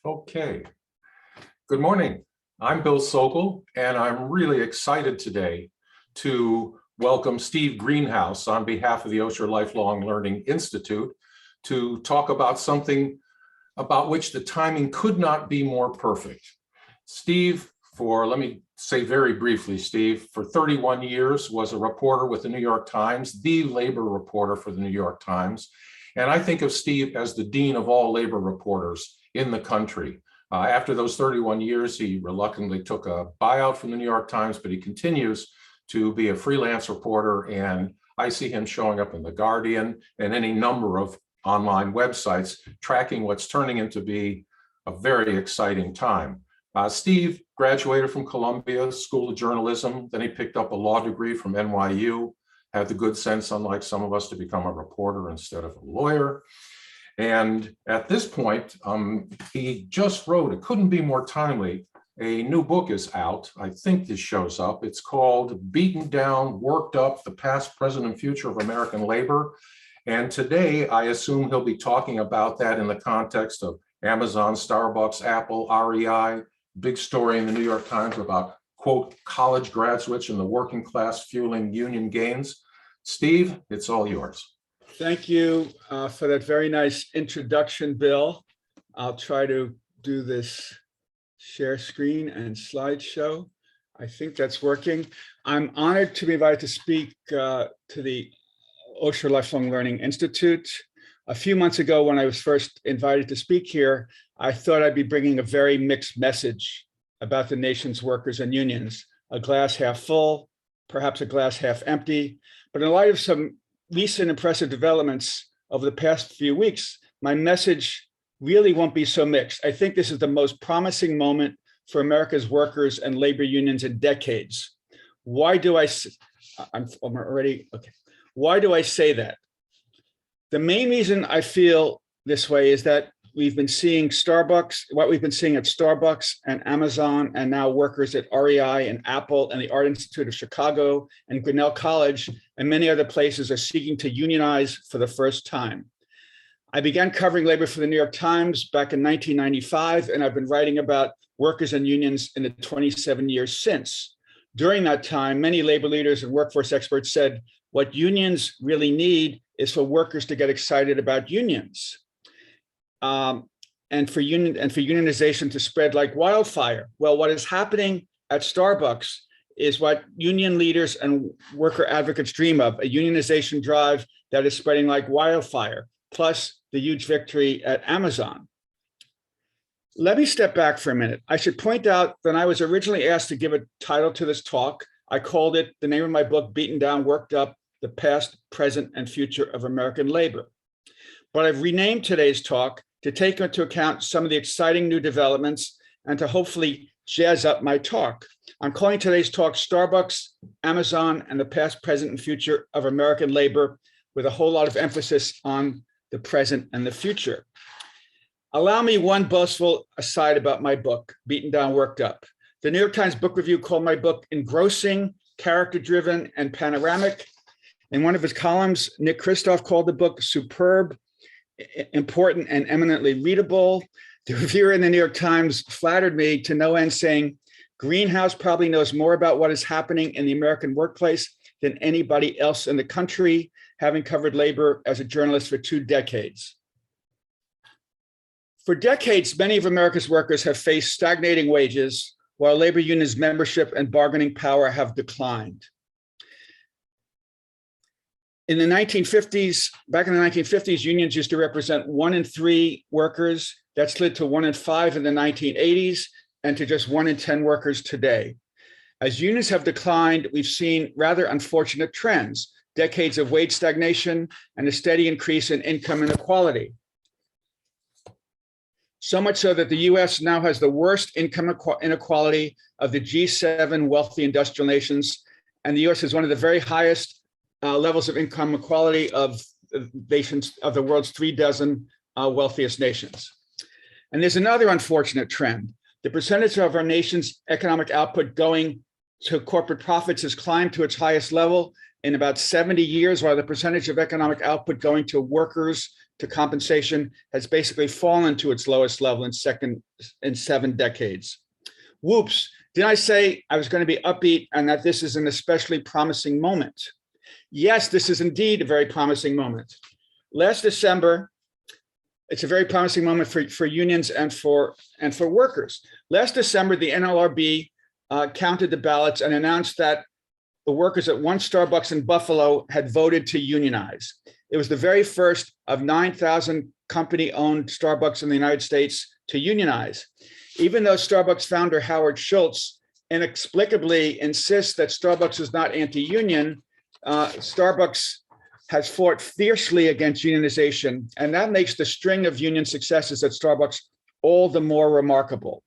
Okay. Good morning. I'm Bill Sokol, and I'm really excited today to welcome Steve Greenhouse on behalf of the Osher Lifelong Learning Institute to talk about something about which the timing could not be more perfect. Steve, let me say very briefly, Steve, for 31 years was a reporter with the New York Times, the labor reporter for the New York Times. And I think of Steve as the dean of all labor reporters in the country. After those 31 years, he reluctantly took a buyout from the New York Times, but he continues to be a freelance reporter. And I see him showing up in The Guardian and any number of online websites tracking what's turning into be a very exciting time. Steve graduated from Columbia School of Journalism. Then he picked up a law degree from NYU, had the good sense, unlike some of us, to become a reporter instead of a lawyer. And at this point, he just wrote, it couldn't be more timely, a new book is out. I think this shows up. It's called Beaten Down, Worked Up, The Past, Present, and Future of American Labor. And today, I assume he'll be talking about that in the context of Amazon, Starbucks, Apple, REI, big story in the New York Times about, quote, college graduates in the working class fueling union gains. Steve, it's all yours. Thank you for that very nice introduction, Bill. I'll try to do this share screen and slideshow. I think that's working. I'm honored to be invited to speak to the Osher Lifelong Learning Institute. A few months ago, when I was first invited to speak here, I thought I'd be bringing a very mixed message about the nation's workers and unions, a glass half full, perhaps a glass half empty. But in light of some recent impressive developments over the past few weeks, my message really won't be so mixed. I think this is the most promising moment for America's workers and labor unions in decades. Why do I say that? The main reason I feel this way is that we've been seeing what we've been seeing at Starbucks and Amazon, and now workers at REI and Apple and the Art Institute of Chicago and Grinnell College and many other places are seeking to unionize for the first time. I began covering labor for the New York Times back in 1995, and I've been writing about workers and unions in the 27 years since. During that time, many labor leaders and workforce experts said what unions really need is for workers to get excited about unions. And for unionization to spread like wildfire. Well, what is happening at Starbucks is what union leaders and worker advocates dream of, a unionization drive that is spreading like wildfire, plus the huge victory at Amazon. Let me step back for a minute. I should point out that I was originally asked to give a title to this talk. I called it, the name of my book, Beaten Down, Worked Up, The Past, Present, and Future of American Labor. But I've renamed today's talk to take into account some of the exciting new developments and to hopefully jazz up my talk. I'm calling today's talk Starbucks, Amazon, and the Past, Present, and Future of American Labor, with a whole lot of emphasis on the present and the future. Allow me one boastful aside about my book, Beaten Down, Worked Up. The New York Times Book Review called my book engrossing, character-driven, and panoramic. In one of his columns, Nick Kristof called the book superb, important, and eminently readable. The reviewer in the New York Times flattered me to no end, saying, Greenhouse probably knows more about what is happening in the American workplace than anybody else in the country, having covered labor as a journalist for 2 decades. For decades, many of America's workers have faced stagnating wages, while labor unions' membership and bargaining power have declined. In the 1950s, back in the 1950s, unions used to represent 1 in 3 workers. That slid to 1 in 5 in the 1980s and to just 1 in 10 workers today. As unions have declined, we've seen rather unfortunate trends, decades of wage stagnation and a steady increase in income inequality. So much so that the US now has the worst income inequality of the G7 wealthy industrial nations, and the US is one of the very highest levels of income equality of the world's 36 wealthiest nations. And there's another unfortunate trend. The percentage of our nation's economic output going to corporate profits has climbed to its highest level in about 70 years, while the percentage of economic output going to workers to compensation has basically fallen to its lowest level in 7 decades. Whoops, did I say I was going to be upbeat and that this is an especially promising moment? Yes, this is indeed a very promising moment. Last December, it's a very promising moment for unions and for workers. Last December, the NLRB counted the ballots and announced that the workers at one Starbucks in Buffalo had voted to unionize. It was the very first of 9,000 company-owned Starbucks in the United States to unionize. Even though Starbucks founder Howard Schultz inexplicably insists that Starbucks is not anti-union, Starbucks has fought fiercely against unionization, and that makes the string of union successes at Starbucks all the more remarkable.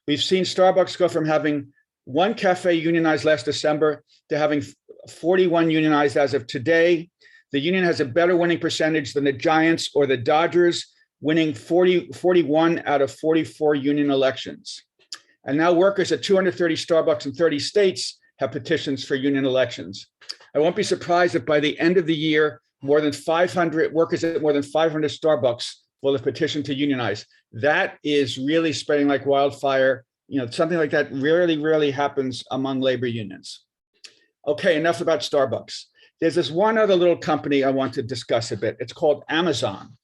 We've seen Starbucks go from having one cafe unionized last December to having 41 unionized as of today. The union has a better winning percentage than the Giants or the Dodgers, winning 41 out of 44 union elections. And now workers at 230 Starbucks in 30 states have petitions for union elections. I won't be surprised if by the end of the year, more than 500 workers at more than 500 Starbucks will have petitioned to unionize. That is really spreading like wildfire. You know, something like that rarely happens among labor unions. Okay, enough about Starbucks. There's this one other little company I want to discuss a bit. It's called Amazon.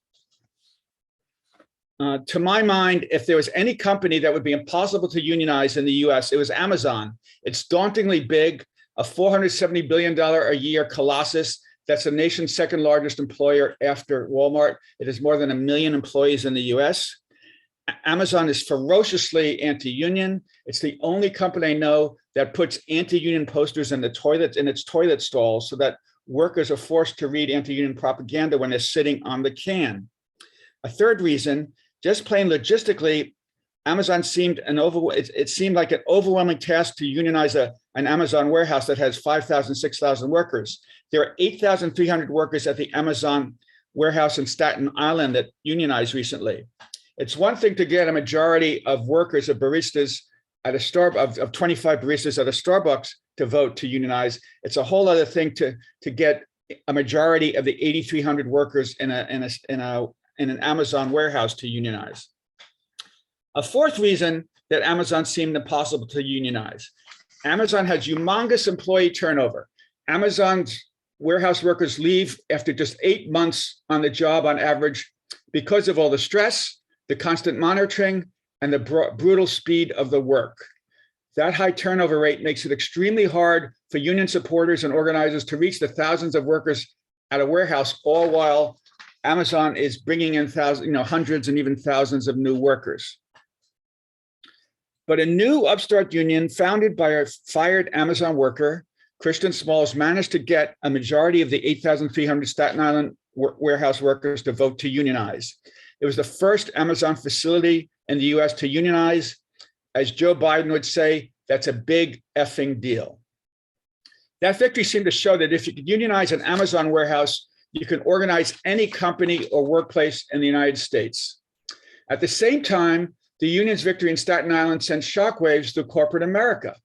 To my mind, if there was any company that would be impossible to unionize in the US, it was Amazon. It's dauntingly big, a $470 billion a year colossus. That's the nation's second largest employer after Walmart. It has more than 1 million employees in the US. Amazon is ferociously anti-union. It's the only company I know that puts anti-union posters in its toilet stalls so that workers are forced to read anti-union propaganda when they're sitting on the can. A third reason, just plain logistically, Amazon seemed it seemed like an overwhelming task to unionize an Amazon warehouse that has 5,000, 6,000 workers. There are 8,300 workers at the Amazon warehouse in Staten Island that unionized recently. It's one thing to get a majority of workers, of baristas at a Starbucks, of 25 baristas at a Starbucks to vote to unionize. It's a whole other thing to get a majority of the 8,300 workers in an Amazon warehouse to unionize. A fourth reason that Amazon seemed impossible to unionize. Amazon has humongous employee turnover. Amazon's warehouse workers leave after just 8 months on the job on average because of all the stress, the constant monitoring, and the brutal speed of the work. That high turnover rate makes it extremely hard for union supporters and organizers to reach the thousands of workers at a warehouse, all while Amazon is bringing in hundreds and even thousands of new workers. But a new upstart union founded by a fired Amazon worker, Christian Smalls, managed to get a majority of the 8,300 Staten Island warehouse workers to vote to unionize. It was the first Amazon facility in the US to unionize. As Joe Biden would say, that's a big effing deal. That victory seemed to show that if you could unionize an Amazon warehouse, you can organize any company or workplace in the United States. At the same time, the union's victory in Staten Island sent shockwaves through corporate America.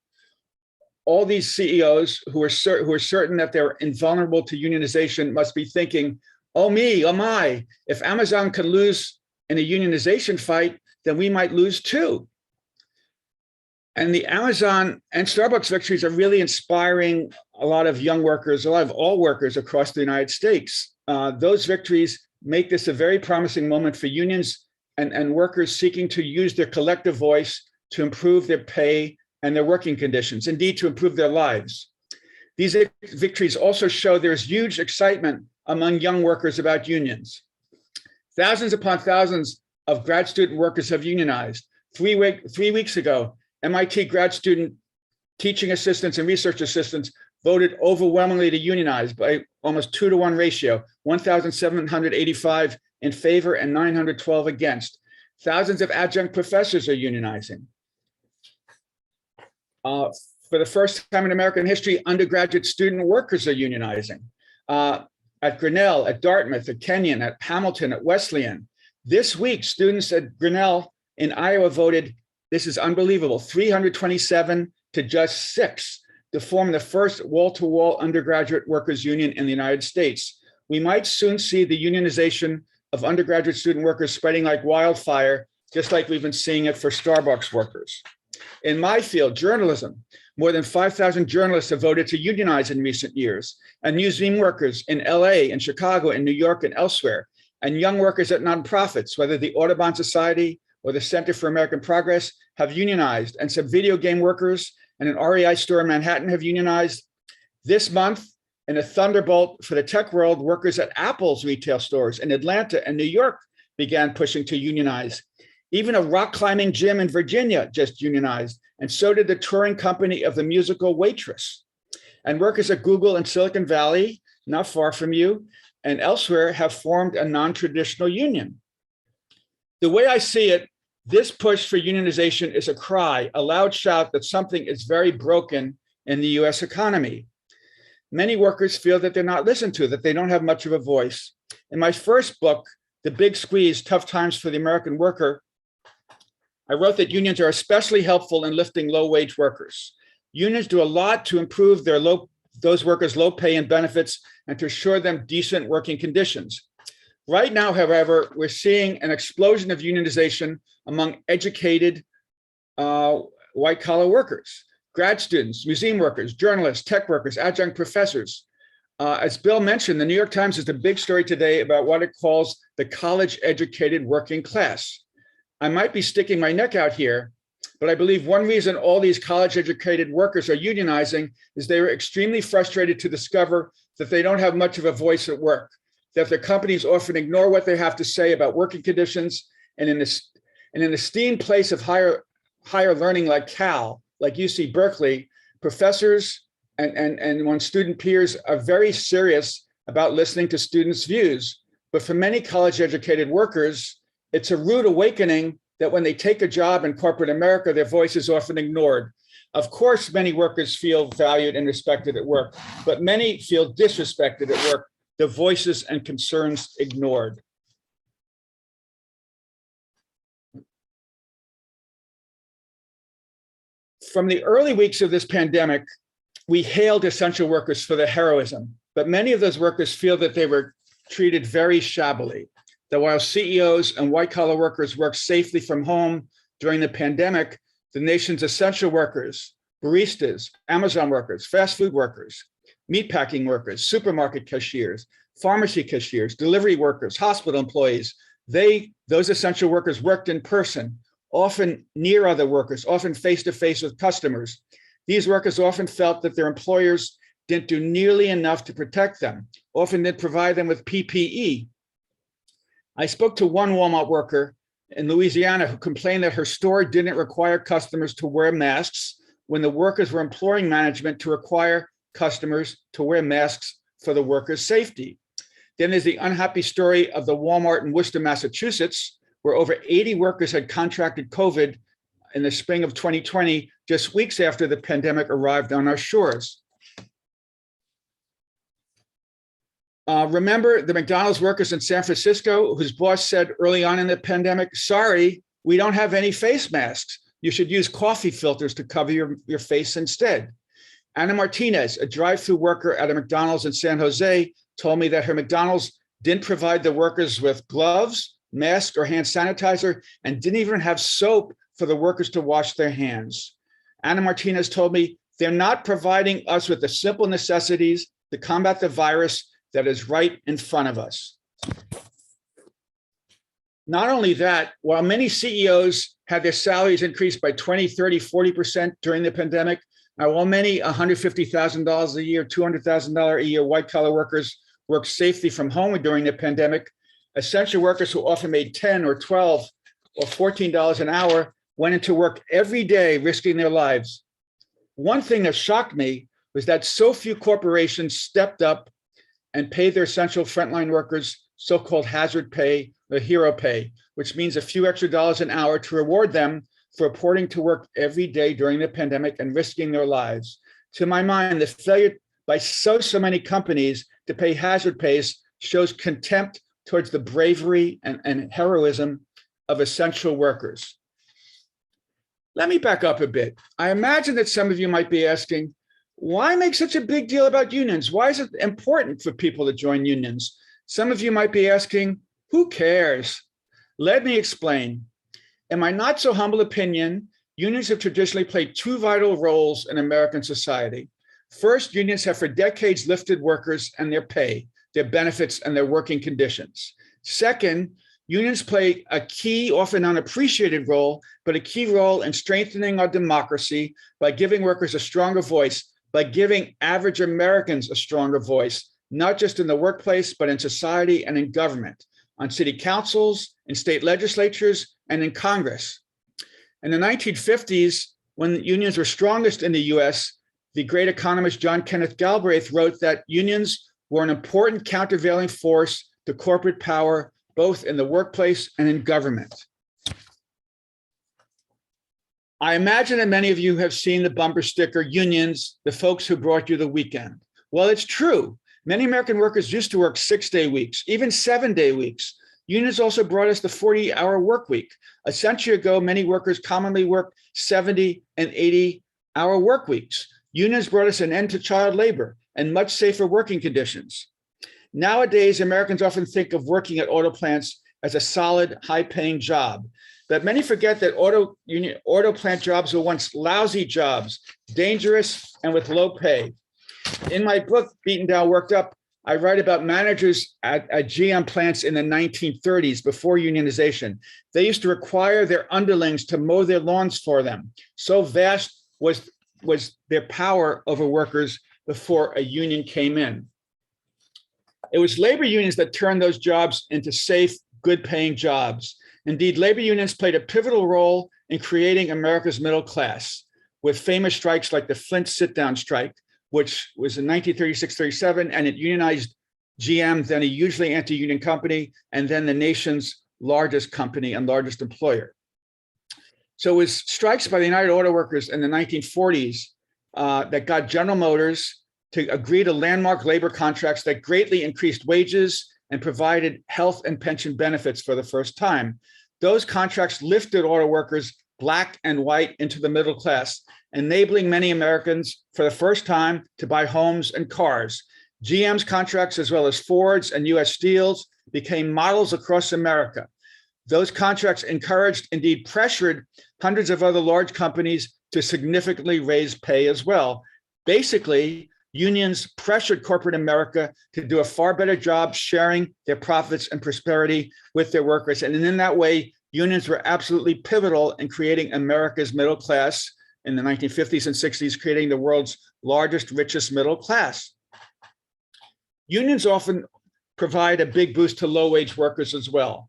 All these CEOs who are certain that they're invulnerable to unionization must be thinking, oh me, oh my, if Amazon can lose in a unionization fight, then we might lose too. And the Amazon and Starbucks victories are really inspiring a lot of young workers, a lot of all workers across the United States. Those victories make this a very promising moment for unions and workers seeking to use their collective voice to improve their pay and their working conditions, indeed to improve their lives. These victories also show there's huge excitement among young workers about unions. Thousands upon thousands of grad student workers have unionized. 3 weeks ago, MIT grad student teaching assistants and research assistants voted overwhelmingly to unionize by almost 2-to-1 ratio, 1,785 in favor and 912 against. Thousands of adjunct professors are unionizing. For the first time in American history, undergraduate student workers are unionizing. At Grinnell, at Dartmouth, at Kenyon, at Hamilton, at Wesleyan. This week, students at Grinnell in Iowa voted, this is unbelievable, 327 to just 6 to form the first wall-to-wall undergraduate workers union in the United States. We might soon see the unionization of undergraduate student workers spreading like wildfire, just like we've been seeing it for Starbucks workers. In my field, journalism, more than 5,000 journalists have voted to unionize in recent years, and museum workers in LA and Chicago and New York and elsewhere, and young workers at nonprofits, whether the Audubon Society or the Center for American Progress, have unionized, and some video game workers and an REI store in Manhattan have unionized. This month, in a thunderbolt for the tech world, workers at Apple's retail stores in Atlanta and New York began pushing to unionize. Even a rock climbing gym in Virginia just unionized, and so did the touring company of the musical Waitress. And workers at Google in Silicon Valley, not far from you, and elsewhere have formed a non-traditional union. The way I see it, this push for unionization is a cry, a loud shout that something is very broken in the US economy. Many workers feel that they're not listened to, that they don't have much of a voice. In my first book, The Big Squeeze, Tough Times for the American Worker, I wrote that unions are especially helpful in lifting low-wage workers. Unions do a lot to improve those workers' low pay and benefits and to assure them decent working conditions. Right now, however, we're seeing an explosion of unionization among educated white-collar workers, grad students, museum workers, journalists, tech workers, adjunct professors. As Bill mentioned, the New York Times has a big story today about what it calls the college-educated working class. I might be sticking my neck out here, but I believe one reason all these college-educated workers are unionizing is they are extremely frustrated to discover that they don't have much of a voice at work, that their companies often ignore what they have to say about working conditions, and in an esteemed place of higher learning like Cal, like UC Berkeley, professors and one student peers are very serious about listening to students' views. But for many college-educated workers, it's a rude awakening that when they take a job in corporate America, their voice is often ignored. Of course, many workers feel valued and respected at work, but many feel disrespected at work, their voices and concerns ignored. From the early weeks of this pandemic, we hailed essential workers for their heroism, but many of those workers feel that they were treated very shabbily. That while CEOs and white-collar workers worked safely from home during the pandemic, the nation's essential workers, baristas, Amazon workers, fast food workers, meatpacking workers, supermarket cashiers, pharmacy cashiers, delivery workers, hospital employees, those essential workers worked in person, often near other workers, often face-to-face with customers. These workers often felt that their employers didn't do nearly enough to protect them, often didn't provide them with PPE. I spoke to one Walmart worker in Louisiana who complained that her store didn't require customers to wear masks when the workers were imploring management to require customers to wear masks for the workers' safety. Then there's the unhappy story of the Walmart in Worcester, Massachusetts, where over 80 workers had contracted COVID in the spring of 2020, just weeks after the pandemic arrived on our shores. Remember the McDonald's workers in San Francisco whose boss said early on in the pandemic, sorry, we don't have any face masks. You should use coffee filters to cover your face instead. Anna Martinez, a drive-through worker at a McDonald's in San Jose, told me that her McDonald's didn't provide the workers with gloves, mask, or hand sanitizer, and didn't even have soap for the workers to wash their hands. Anna Martinez told me they're not providing us with the simple necessities to combat the virus that is right in front of us. Not only that, while many CEOs had their salaries increased by 20, 30, 40% during the pandemic, while many $150,000 a year, $200,000 a year white-collar workers worked safely from home during the pandemic, essential workers who often made $10 or $12 or $14 an hour went into work every day risking their lives. One thing that shocked me was that so few corporations stepped up and paid their essential frontline workers so-called hazard pay or hero pay, which means a few extra dollars an hour to reward them for reporting to work every day during the pandemic and risking their lives. To my mind, the failure by so many companies to pay hazard pays shows contempt towards the bravery and heroism of essential workers. Let me back up a bit. I imagine that some of you might be asking, why make such a big deal about unions? Why is it important for people to join unions? Some of you might be asking, Who cares? Let me explain. In my not so humble opinion, unions have traditionally played two vital roles in American society. First, unions have for decades lifted workers and their pay, their benefits, and their working conditions. Second, unions play a key, often unappreciated role, but a key role in strengthening our democracy by giving workers a stronger voice, by giving average Americans a stronger voice, not just in the workplace, but in society and in government, on city councils, in state legislatures, and in Congress. In the 1950s, when unions were strongest in the US, the great economist John Kenneth Galbraith wrote that unions were an important countervailing force to corporate power, both in the workplace and in government. I imagine that many of you have seen the bumper sticker, unions, the folks who brought you the weekend. Well, it's true. Many American workers used to work 6-day weeks, even 7-day weeks. Unions also brought us the 40-hour work week. A century ago, many workers commonly worked 70 and 80-hour work weeks. Unions brought us an end to child labor and much safer working conditions. Nowadays, Americans often think of working at auto plants as a solid, high-paying job. But many forget that auto plant jobs were once lousy jobs, dangerous and with low pay. In my book, Beaten Down, Worked Up, I write about managers at GM plants in the 1930s before unionization. They used to require their underlings to mow their lawns for them. So vast was their power over workers before a union came in. It was labor unions that turned those jobs into safe, good-paying jobs. Indeed, labor unions played a pivotal role in creating America's middle class, with famous strikes like the Flint sit-down strike, which was in 1936-37, and it unionized GM, then a hugely anti-union company, and then the nation's largest company and largest employer. So it was strikes by the United Auto Workers in the 1940s that got General Motors to agree to landmark labor contracts that greatly increased wages and provided health and pension benefits for the first time. Those contracts lifted auto workers, Black and white, into the middle class, enabling many Americans for the first time to buy homes and cars. GM's contracts, as well as Ford's and US Steel's, became models across America. Those contracts encouraged, indeed pressured, hundreds of other large companies to significantly raise pay as well. Basically, unions pressured corporate America to do a far better job sharing their profits and prosperity with their workers. And in that way, unions were absolutely pivotal in creating America's middle class in the 1950s and 60s, creating the world's largest, richest middle class. Unions often provide a big boost to low-wage workers as well.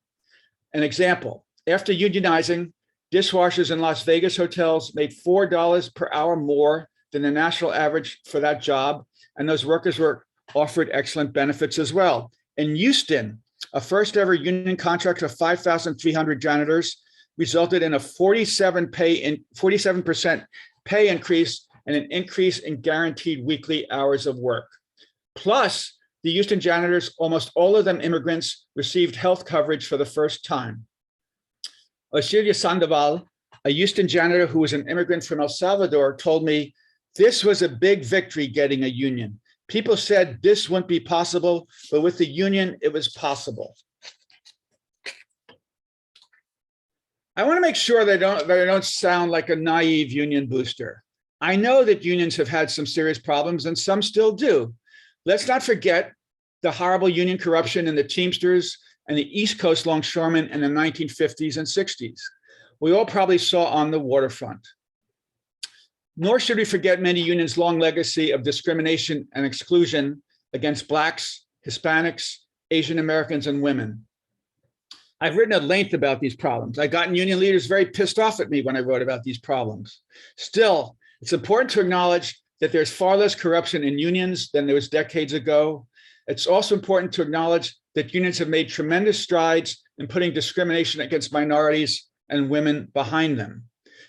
An example, after unionizing, dishwashers in Las Vegas hotels made $4 per hour more than the national average for that job, and those workers were offered excellent benefits as well. In Houston, a first ever union contract of 5,300 janitors resulted in a 47% pay increase and an increase in guaranteed weekly hours of work. Plus, the Houston janitors, almost all of them immigrants, received health coverage for the first time. Osilia Sandoval, a Houston janitor who was an immigrant from El Salvador, told me, "This was a big victory getting a union. People said this wouldn't be possible, but with the union, it was possible." I want to make sure that I don't sound like a naive union booster. I know that unions have had some serious problems, and some still do. Let's not forget the horrible union corruption in the Teamsters and the East Coast longshoremen in the 1950s and 60s. We all probably saw on the waterfront. Nor should we forget many unions' long legacy of discrimination and exclusion against Blacks, Hispanics, Asian Americans, and women. I've written at length about these problems. I've gotten union leaders very pissed off at me when I wrote about these problems. Still, it's important to acknowledge that there's far less corruption in unions than there was decades ago. It's also important to acknowledge that unions have made tremendous strides in putting discrimination against minorities and women behind them.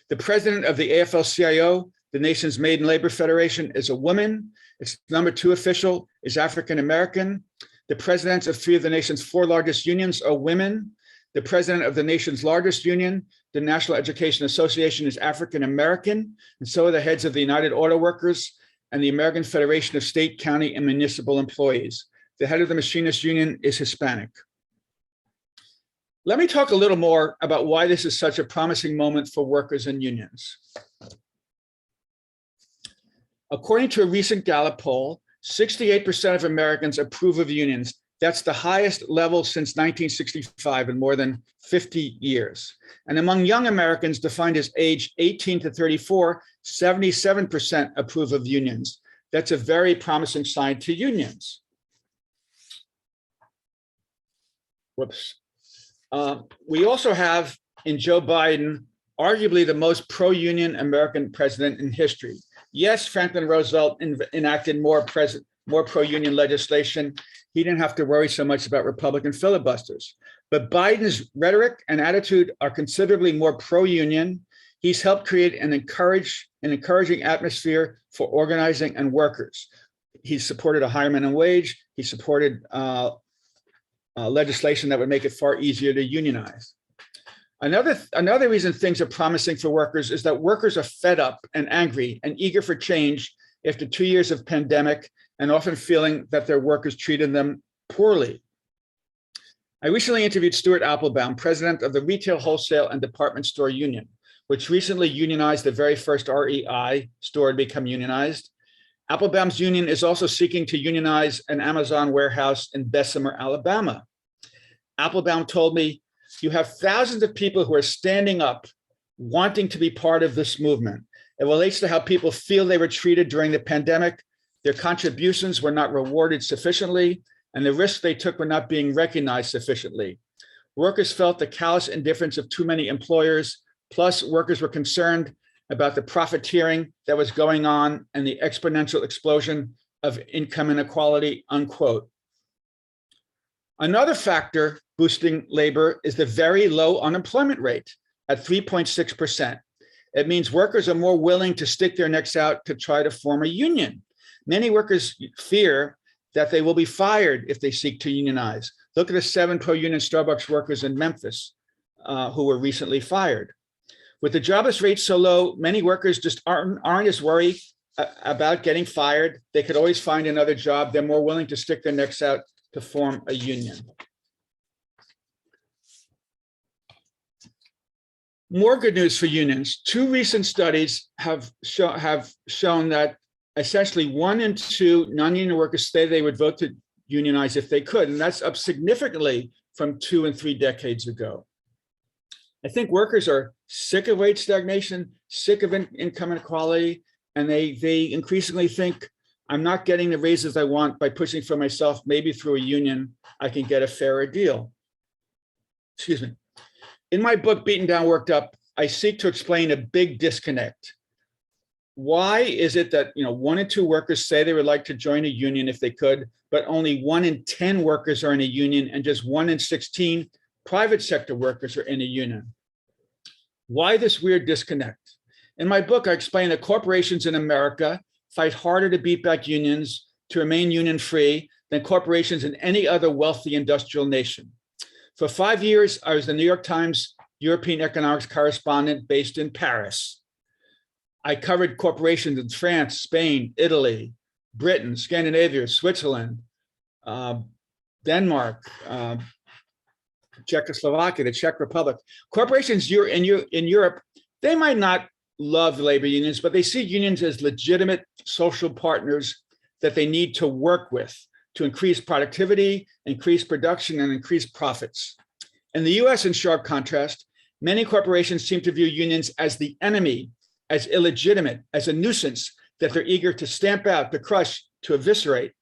The president of the AFL-CIO, the nation's maiden labor federation, is a woman. Its number 2 official is African American. The presidents of 3 of the nation's 4 largest unions are women. The president of the nation's largest union, the National Education Association, is African American, and so are the heads of the United Auto Workers and the American Federation of State, County, and Municipal Employees. The head of the Machinists Union is Hispanic. Let me talk a little more about why this is such a promising moment for workers and unions. According to a recent Gallup poll, 68% of Americans approve of unions. That's the highest level since 1965 in more than 50 years. And among young Americans defined as age 18 to 34, 77% approve of unions. That's a very promising sign to unions. Whoops. We also have in Joe Biden, arguably the most pro-union American president in history. Yes, Franklin Roosevelt enacted more pro-union legislation. He didn't have to worry so much about Republican filibusters. But Biden's rhetoric and attitude are considerably more pro-union. He's helped create an encouraging atmosphere for organizing and workers. He supported a higher minimum wage. He supported legislation that would make it far easier to unionize. Another reason things are promising for workers is that workers are fed up and angry and eager for change after 2 years of pandemic and often feeling that their workers treated them poorly. I recently interviewed Stuart Applebaum, president of the Retail, Wholesale, and Department Store Union, which recently unionized the very first REI store to become unionized. Applebaum's union is also seeking to unionize an Amazon warehouse in Bessemer, Alabama. Applebaum told me, you have thousands of people who are standing up, wanting to be part of this movement. It relates to how people feel they were treated during the pandemic. Their contributions were not rewarded sufficiently, and the risks they took were not being recognized sufficiently. Workers felt the callous indifference of too many employers, plus workers were concerned about the profiteering that was going on and the exponential explosion of income inequality, unquote. Another factor boosting labor is the very low unemployment rate at 3.6%. It means workers are more willing to stick their necks out to try to form a union. Many workers fear that they will be fired if they seek to unionize. Look at the 7 pro-union Starbucks workers in Memphis who were recently fired. With the jobless rate so low, many workers just aren't as worried about getting fired. They could always find another job. They're more willing to stick their necks out to form a union. More good news for unions. 2 recent studies have shown that essentially 1 in 2 non-union workers say they would vote to unionize if they could, and that's up significantly from 2 and 3 decades ago. I think workers are sick of wage stagnation, sick of income inequality, and they increasingly think, I'm not getting the raises I want by pushing for myself. Maybe through a union, I can get a fairer deal. Excuse me. In my book, Beaten Down, Worked Up, I seek to explain a big disconnect. Why is it that 1 in 2 workers say they would like to join a union if they could, but only 1 in 10 workers are in a union and just 1 in 16 private sector workers are in a union? Why this weird disconnect? In my book, I explain that corporations in America fight harder to beat back unions to remain union-free than corporations in any other wealthy industrial nation. For 5 years, I was the New York Times European economics correspondent based in Paris. I covered corporations in France, Spain, Italy, Britain, Scandinavia, Switzerland, Denmark, Czechoslovakia, the Czech Republic. Corporations in Europe, they might not love labor unions, but they see unions as legitimate social partners that they need to work with to increase productivity, increase production, and increase profits. In the US, in sharp contrast, many corporations seem to view unions as the enemy, as illegitimate, as a nuisance that they're eager to stamp out, to crush, to eviscerate.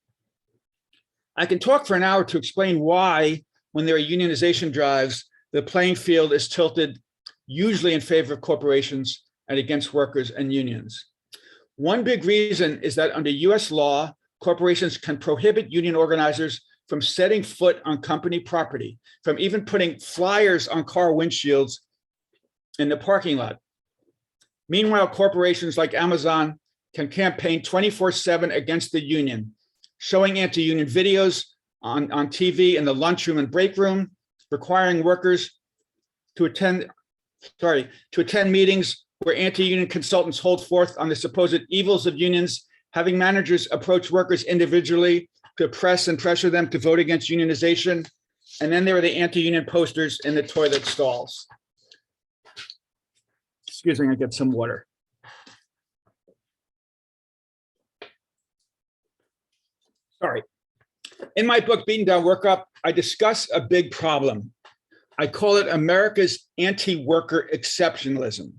I can talk for an hour to explain why, when there are unionization drives, the playing field is tilted usually in favor of corporations and against workers and unions. One big reason is that under US law, corporations can prohibit union organizers from setting foot on company property, from even putting flyers on car windshields in the parking lot. Meanwhile, corporations like Amazon can campaign 24/7 against the union, showing anti-union videos on TV in the lunchroom and break room, requiring workers to attend meetings where anti-union consultants hold forth on the supposed evils of unions, having managers approach workers individually to press and pressure them to vote against unionization, And then there were the anti-union posters in the toilet stalls. Excuse me, I get some water. Sorry. In my book, Beaten Down, Work Up, I discuss a big problem. I call it America's anti-worker exceptionalism.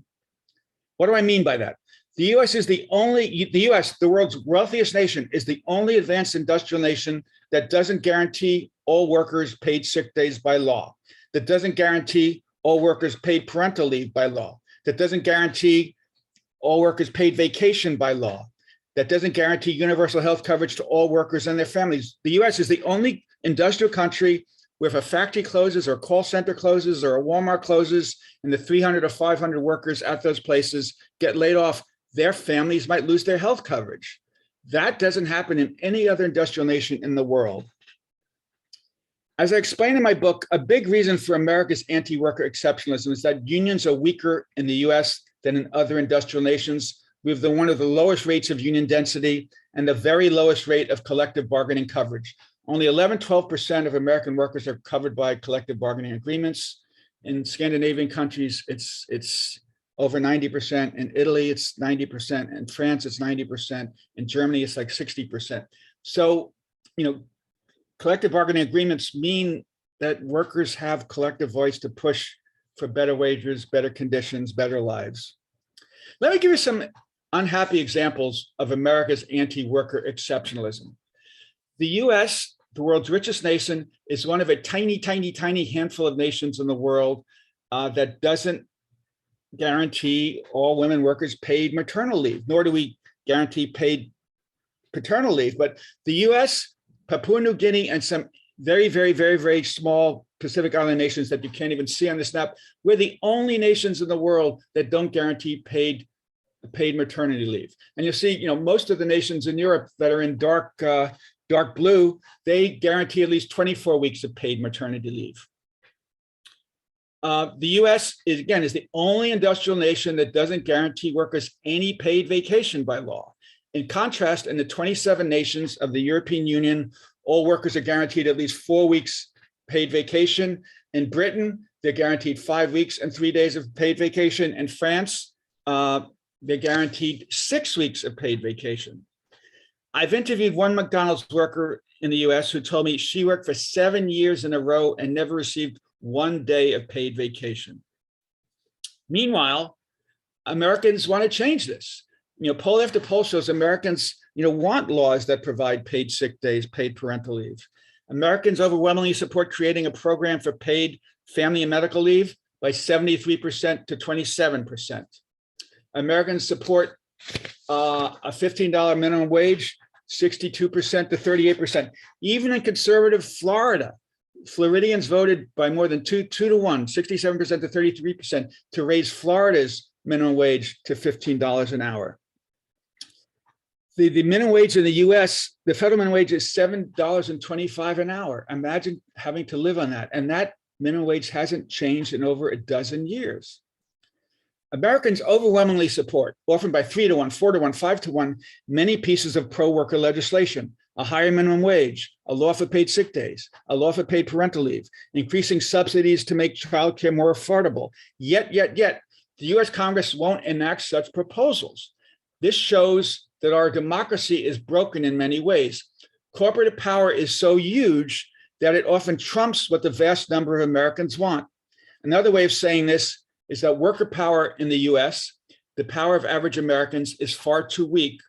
What do I mean by that? The US is the US, the world's wealthiest nation, is the only advanced industrial nation that doesn't guarantee all workers paid sick days by law, that doesn't guarantee all workers paid parental leave by law, that doesn't guarantee all workers paid vacation by law, that doesn't guarantee universal health coverage to all workers and their families. The US is the only industrial country where if a factory closes or a call center closes or a Walmart closes and the 300 or 500 workers at those places get laid off, their families might lose their health coverage. That doesn't happen in any other industrial nation in the world. As I explain in my book, a big reason for America's anti-worker exceptionalism is that unions are weaker in the US than in other industrial nations. We have one of the lowest rates of union density and the very lowest rate of collective bargaining coverage. Only 11-12% of American workers are covered by collective bargaining agreements. In Scandinavian countries, it's over 90%. In Italy, it's 90%. In France, it's 90%. In Germany, it's like 60%. So, collective bargaining agreements mean that workers have collective voice to push for better wages, better conditions, better lives. Let me give you some unhappy examples of America's anti-worker exceptionalism. The US, the world's richest nation, is one of a tiny, tiny, tiny handful of nations in the world that doesn't guarantee all women workers paid maternal leave, nor do we guarantee paid paternal leave. But the US, Papua New Guinea, and some very, very, very, very small Pacific Island nations that you can't even see on this map, we're the only nations in the world that don't guarantee paid maternity leave. And you'll see, most of the nations in Europe that are in dark blue, they guarantee at least 24 weeks of paid maternity leave. The US is the only industrial nation that doesn't guarantee workers any paid vacation by law. In contrast, in the 27 nations of the European Union, all workers are guaranteed at least 4 weeks paid vacation. In Britain, they're guaranteed 5 weeks and 3 days of paid vacation. In France, they're guaranteed 6 weeks of paid vacation. I've interviewed one McDonald's worker in the US who told me she worked for 7 years in a row and never received 1 day of paid vacation. Meanwhile, Americans want to change this. Poll after poll shows Americans, want laws that provide paid sick days, paid parental leave. Americans overwhelmingly support creating a program for paid family and medical leave by 73% to 27%. Americans support a $15 minimum wage, 62% to 38%. Even in conservative Florida, Floridians voted by more than 2 to 1, 67% to 33%, to raise Florida's minimum wage to $15 an hour. The minimum wage in the US, the federal minimum wage is $7.25 an hour. Imagine having to live on that. And that minimum wage hasn't changed in over a dozen years. Americans overwhelmingly support, often by 3 to 1, 4 to 1, 5 to 1, many pieces of pro-worker legislation: a higher minimum wage, a law for paid sick days, a law for paid parental leave, increasing subsidies to make childcare more affordable. Yet, the US Congress won't enact such proposals. This shows that our democracy is broken in many ways. Corporate power is so huge that it often trumps what the vast number of Americans want. Another way of saying this is that worker power in the US, the power of average Americans, is far too weak.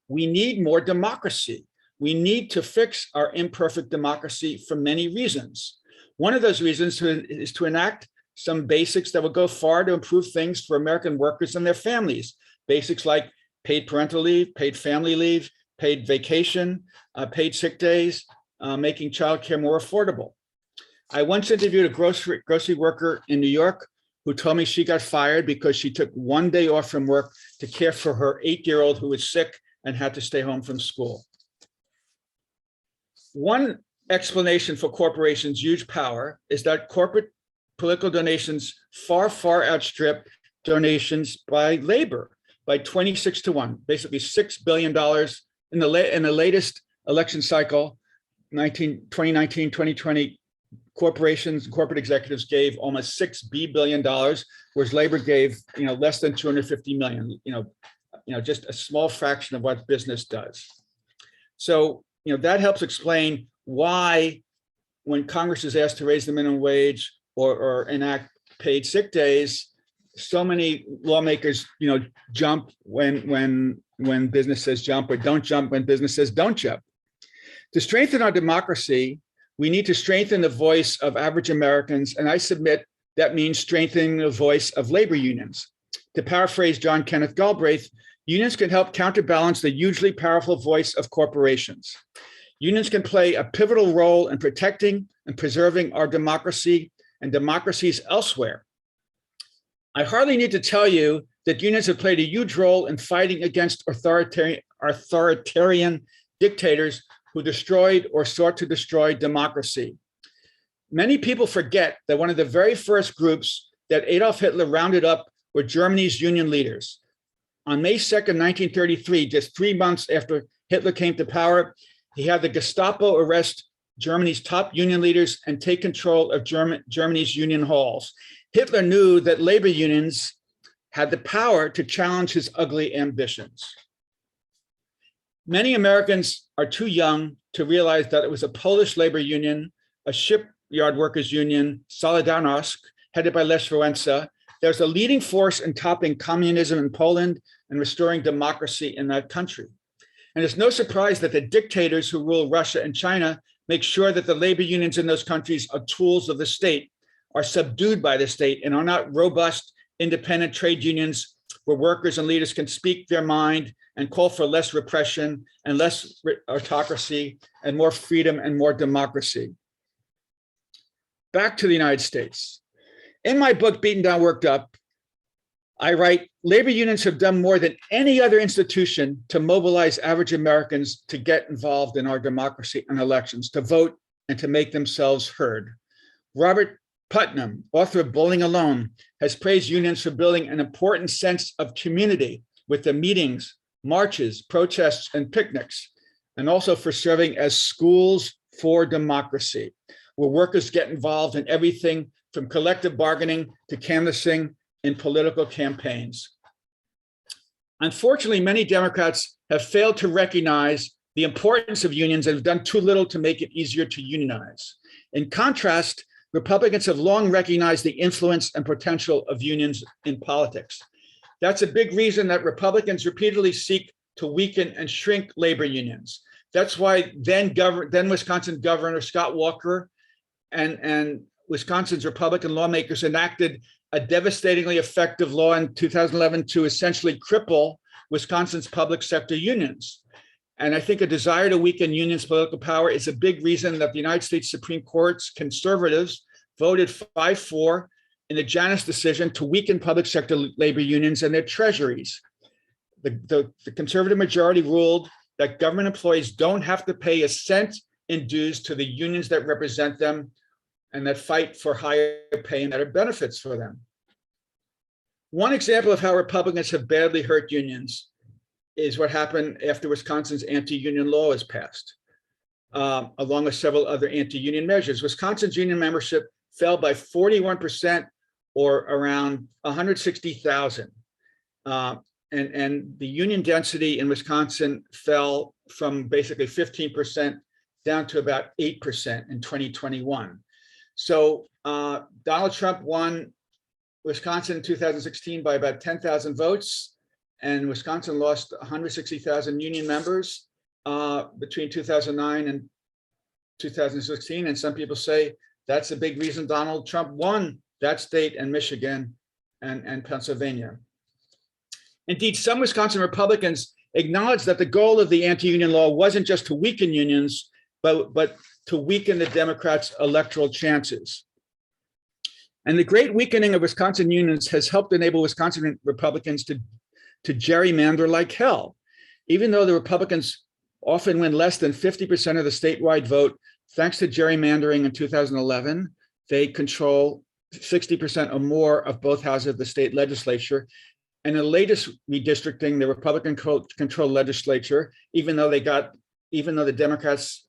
We need more democracy. We need to fix our imperfect democracy for many reasons. One of those reasons is to enact some basics that will go far to improve things for American workers and their families. Basics like paid parental leave, paid family leave, paid vacation, paid sick days, making childcare more affordable. I once interviewed a grocery worker in New York who told me she got fired because she took 1 day off from work to care for her 8-year-old who was sick and had to stay home from school. One explanation for corporations' huge power is that corporate political donations far, far outstrip donations by labor by 26 to 1, basically $6 billion in the latest election cycle, 2019, 2020, corporations, corporate executives gave almost $6 billion, whereas labor gave, less than 250 million. Just a small fraction of what business does. So, that helps explain why, when Congress is asked to raise the minimum wage or enact paid sick days, so many lawmakers, jump when business says jump, or don't jump when business says don't jump. To strengthen our democracy, we need to strengthen the voice of average Americans, and I submit that means strengthening the voice of labor unions. To paraphrase John Kenneth Galbraith, unions can help counterbalance the hugely powerful voice of corporations. Unions can play a pivotal role in protecting and preserving our democracy and democracies elsewhere. I hardly need to tell you that unions have played a huge role in fighting against authoritarian dictators who destroyed or sought to destroy democracy. Many people forget that one of the very first groups that Adolf Hitler rounded up were Germany's union leaders. On May 2nd, 1933, just 3 months after Hitler came to power, he had the Gestapo arrest Germany's top union leaders and take control of Germany's union halls. Hitler knew that labor unions had the power to challenge his ugly ambitions. Many Americans are too young to realize that it was a Polish labor union, a shipyard workers union, Solidarność, headed by Lech Wałęsa, that was a leading force in topping communism in Poland and restoring democracy in that country. And it's no surprise that the dictators who rule Russia and China make sure that the labor unions in those countries are tools of the state, are subdued by the state, and are not robust, independent trade unions where workers and leaders can speak their mind and call for less repression and less autocracy and more freedom and more democracy. Back to the United States. In my book, Beaten Down, Worked Up, I write, labor unions have done more than any other institution to mobilize average Americans to get involved in our democracy and elections, to vote and to make themselves heard. Robert Putnam, author of Bowling Alone, has praised unions for building an important sense of community with the meetings, marches, protests, and picnics, and also for serving as schools for democracy, where workers get involved in everything from collective bargaining to canvassing in political campaigns. Unfortunately, many Democrats have failed to recognize the importance of unions and have done too little to make it easier to unionize. In contrast, Republicans have long recognized the influence and potential of unions in politics. That's a big reason that Republicans repeatedly seek to weaken and shrink labor unions. That's why then Wisconsin Governor Scott Walker and Wisconsin's Republican lawmakers enacted a devastatingly effective law in 2011 to essentially cripple Wisconsin's public sector unions. And I think a desire to weaken unions' political power is a big reason that the United States Supreme Court's conservatives voted 5-4 in the Janus decision to weaken public sector labor unions and their treasuries. The conservative majority ruled that government employees don't have to pay a cent in dues to the unions that represent them and that fight for higher pay and better benefits for them. One example of how Republicans have badly hurt unions is what happened after Wisconsin's anti-union law was passed, along with several other anti-union measures. Wisconsin's union membership fell by 41%, or around 160,000. And the union density in Wisconsin fell from basically 15% down to about 8% in 2021. So Donald Trump won Wisconsin in 2016 by about 10,000 votes, and Wisconsin lost 160,000 union members between 2009 and 2016. And some people say that's a big reason Donald Trump won that state and Michigan and Pennsylvania. Indeed, some Wisconsin Republicans acknowledged that the goal of the anti-union law wasn't just to weaken unions, but to weaken the Democrats' electoral chances. And the great weakening of Wisconsin unions has helped enable Wisconsin Republicans to gerrymander like hell. Even though the Republicans often win less than 50% of the statewide vote, thanks to gerrymandering in 2011, they control 60% or more of both houses of the state legislature. And in the latest redistricting, the Republican controlled legislature, even though the Democrats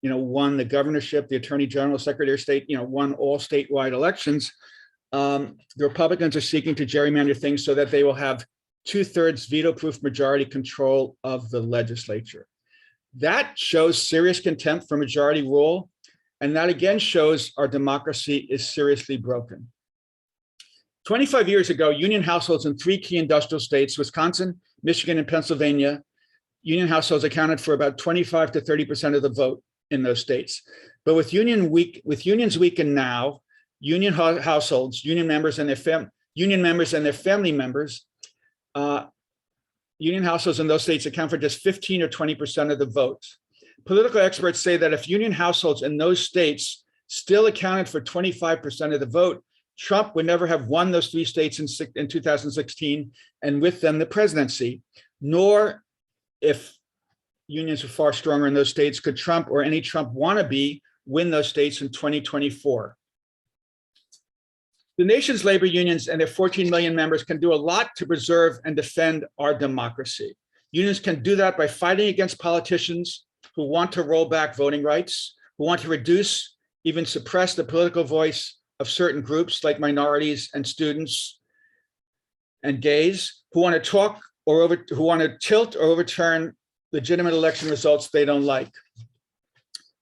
won the governorship, the attorney general, secretary of state, won all statewide elections. The Republicans are seeking to gerrymander things so that they will have 2/3 veto-proof majority control of the legislature. That shows serious contempt for majority rule, and that again shows our democracy is seriously broken. 25 years ago, union households in 3 key industrial states, Wisconsin, Michigan, and Pennsylvania, union households accounted for about 25 to 30% of the vote in those states. But with unions weakened now, union households, union members and their family members, union households in those states account for just 15 or 20% of the votes. Political experts say that if union households in those states still accounted for 25% of the vote, Trump would never have won those 3 states in 2016, and with them the presidency. Nor, if unions were far stronger in those states, could Trump or any Trump wannabe win those states in 2024. The nation's labor unions and their 14 million members can do a lot to preserve and defend our democracy. Unions can do that by fighting against politicians who want to roll back voting rights, who want to reduce, even suppress the political voice of certain groups like minorities and students and gays, who want to talk who want to tilt or overturn legitimate election results they don't like.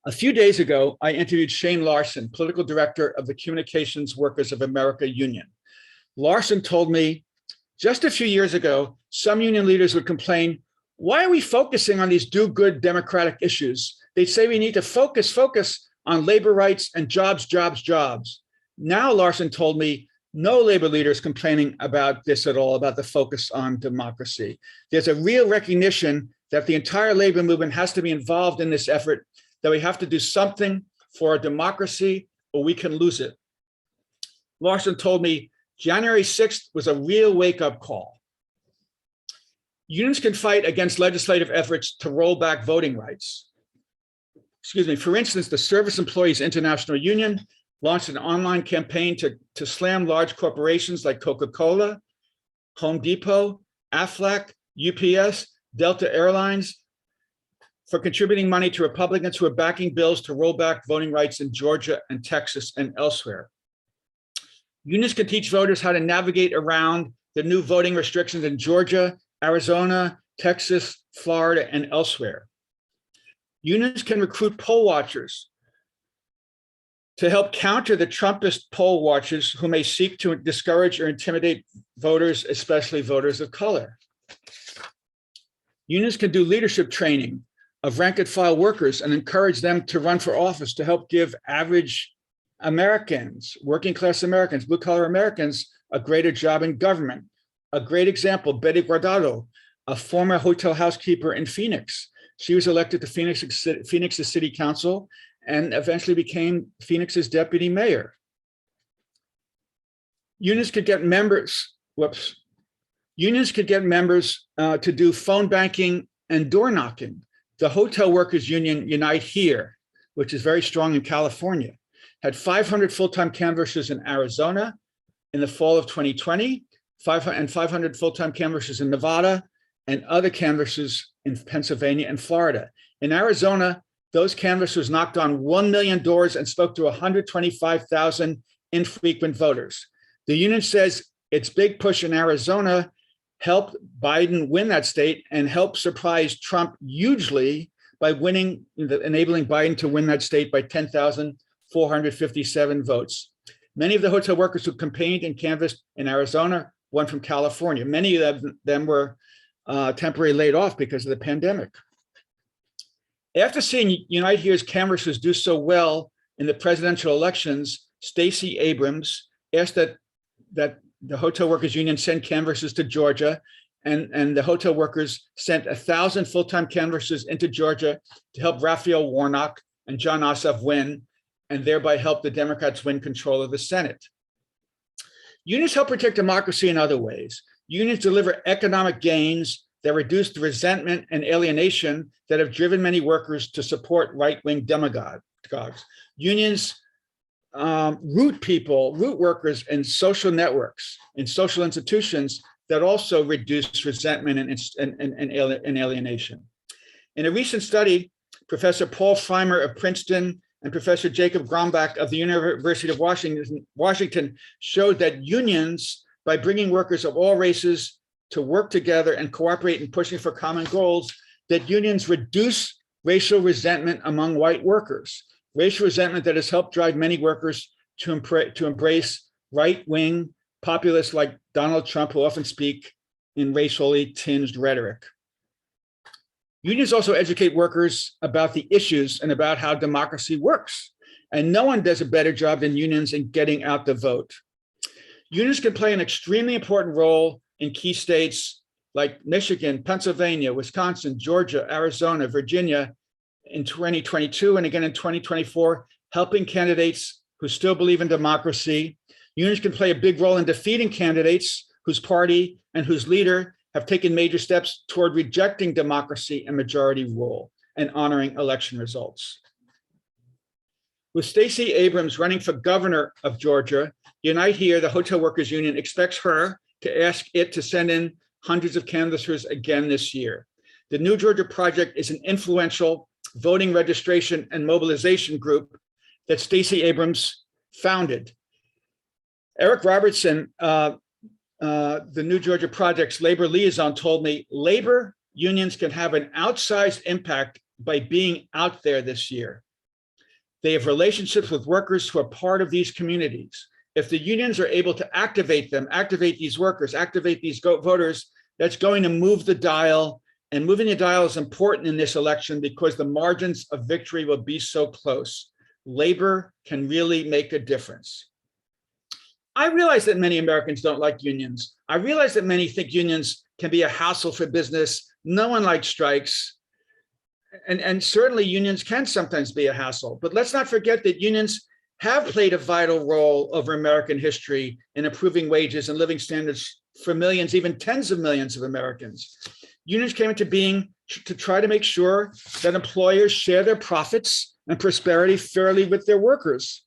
A few days ago, I interviewed Shane Larson, political director of the Communications Workers of America Union. Larson told me just a few years ago, some union leaders would complain, why are we focusing on these do-good democratic issues? They'd say we need to focus on labor rights and jobs. Now, Larson told me, no labor leader is complaining about this at all, about the focus on democracy. There's a real recognition that the entire labor movement has to be involved in this effort, that we have to do something for our democracy or we can lose it. Larson told me January 6th was a real wake-up call. Unions can fight against legislative efforts to roll back voting rights. For instance, the Service Employees International Union launched an online campaign to slam large corporations like Coca-Cola, Home Depot, Aflac, UPS, Delta Airlines, for contributing money to Republicans who are backing bills to roll back voting rights in Georgia and Texas and elsewhere. Unions can teach voters how to navigate around the new voting restrictions in Georgia, Arizona, Texas, Florida, and elsewhere. Unions can recruit poll watchers to help counter the Trumpist poll watchers who may seek to discourage or intimidate voters, especially voters of color. Unions can do leadership training of rank and file workers and encourage them to run for office to help give average Americans, working class Americans, blue collar Americans, a greater job in government. A great example, Betty Guardado, a former hotel housekeeper in Phoenix. She was elected to Phoenix's city council and eventually became Phoenix's deputy mayor. Unions could get members, to do phone banking and door knocking. The Hotel Workers Union Unite Here, which is very strong in California, had 500 full-time canvassers in Arizona in the fall of 2020, and 500 full-time canvassers in Nevada, and other canvassers in Pennsylvania and Florida. In Arizona, those canvassers knocked on 1 million doors and spoke to 125,000 infrequent voters. The union says its big push in Arizona helped Biden win that state and helped surprise Trump hugely by enabling Biden to win that state by 10,457 votes. Many of the hotel workers who campaigned and canvassed in Arizona won from California. Many of them were temporarily laid off because of the pandemic. After seeing Unite Here's canvassers do so well in the presidential elections, Stacey Abrams asked that the Hotel Workers Union send canvassers to Georgia, and the hotel workers sent 1,000 full-time canvassers into Georgia to help Raphael Warnock and Jon Ossoff win, and thereby help the Democrats win control of the Senate. Unions help protect democracy in other ways. Unions deliver economic gains that reduce the resentment and alienation that have driven many workers to support right-wing demagogues. Unions root workers in social networks, in social institutions that also reduce resentment and alienation. In a recent study Professor Paul Freimer of Princeton and Professor Jacob Grombach of the University of Washington showed that unions, by bringing workers of all races to work together and cooperate in pushing for common goals, that unions reduce racial resentment among white workers, racial resentment that has helped drive many workers to embrace right-wing populists like Donald Trump, who often speak in racially tinged rhetoric. Unions also educate workers about the issues and about how democracy works. And no one does a better job than unions in getting out the vote. Unions can play an extremely important role in key states like Michigan, Pennsylvania, Wisconsin, Georgia, Arizona, Virginia in 2022 and again in 2024, helping candidates who still believe in democracy. Unions can play a big role in defeating candidates whose party and whose leader have taken major steps toward rejecting democracy and majority rule and honoring election results. With Stacey Abrams running for governor of Georgia, Unite Here, the hotel workers union, expects her to ask it to send in hundreds of canvassers again this year. The New Georgia Project is an influential voting registration and mobilization group that Stacey Abrams founded. Eric Robertson, the New Georgia Project's labor liaison, told me labor unions can have an outsized impact by being out there this year. They have relationships with workers who are part of these communities. If the unions are able to activate them, activate these workers, activate these voters, that's going to move the dial. And moving the dial is important in this election because the margins of victory will be so close. Labor can really make a difference. I realize that many Americans don't like unions. I realize that many think unions can be a hassle for business. No one likes strikes. And certainly unions can sometimes be a hassle. But let's not forget that unions have played a vital role over American history in improving wages and living standards for millions, even tens of millions of Americans. Unions came into being to try to make sure that employers share their profits and prosperity fairly with their workers.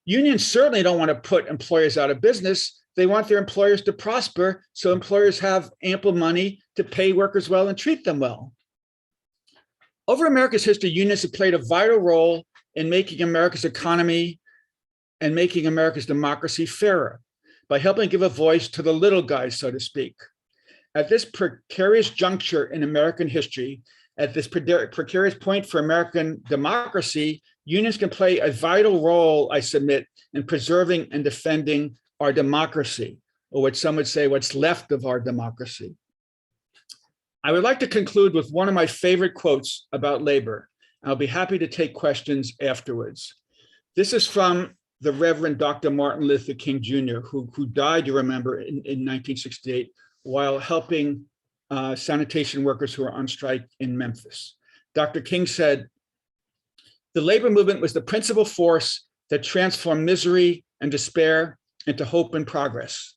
Unions certainly don't want to put employers out of business. They want their employers to prosper so employers have ample money to pay workers well and treat them well. Over America's history, unions have played a vital role in making America's economy and making America's democracy fairer by helping give a voice to the little guys, so to speak. At this precarious juncture in American history, at this precarious point for American democracy, unions can play a vital role, I submit, in preserving and defending our democracy, or what some would say, what's left of our democracy. I would like to conclude with one of my favorite quotes about labor. I'll be happy to take questions afterwards. This is from the Reverend Dr. Martin Luther King Jr., who died, you remember, in 1968 while helping sanitation workers who were on strike in Memphis. Dr. King said, "The labor movement was the principal force that transformed misery and despair into hope and progress.